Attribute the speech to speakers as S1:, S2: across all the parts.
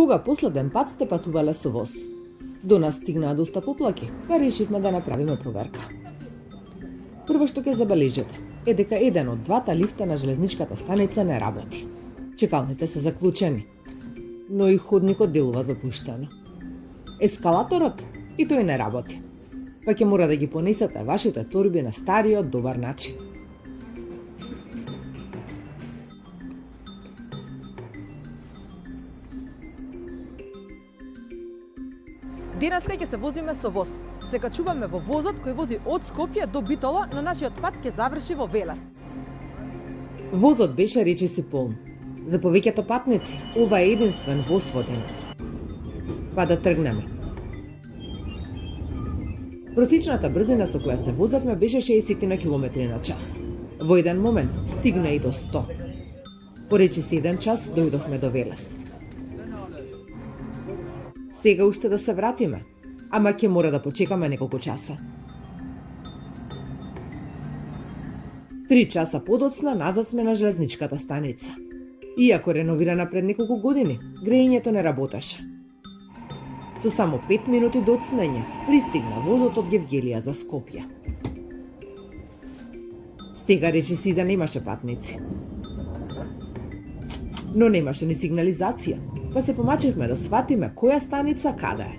S1: Кога последен пат сте патувале со воз? До нас стигнаа доста поплаки, па решивме да направиме проверка. Прво што ќе забележите е дека еден од двата лифта на железничката станица не работи. Чекалните се заклучени, но и ходникот делува запуштено. Ескалаторот и тој не работи, па ќе мора да ги понесете вашите торби на стариот добар начин.
S2: Денеска ќе се возиме со воз. Се качуваме во возот кој вози од Скопје до Битола, но нашиот пат ќе заврши во Велес.
S1: Возот беше речиси полн. За повеќето патници, ова е единствен воз во денот. Па да тргнеме. Просечната брзина со која се возевме беше 60 на километри на час. Во еден момент стигна и до 100. По речиси 1 час дојдовме до Велес. Сега уште да се вратиме, ама ќе мора да почекаме неколку часа. 3 часа подоцна назад сме на железничката станица. Иако реновирана пред неколку години, грејењето не работеше. Со само 5 минути доцнење пристигна возот од Гевгелија за Скопје. Стега речиси да немаше патници. Но немаше ни сигнализација, па се помачевме да сватиме која станица каде е.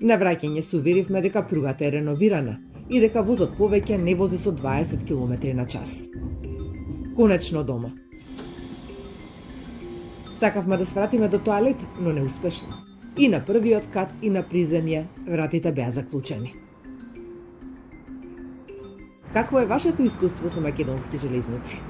S1: На враќање се уверивме дека пругата е реновирана и дека возот повеќе не вози со 20 км на час. Конечно дома. Сакавме да свратиме до тоалет, но неуспешно. И на првиот кат и на приземје вратите беа заклучени. Какво е вашето искуство со македонски железници?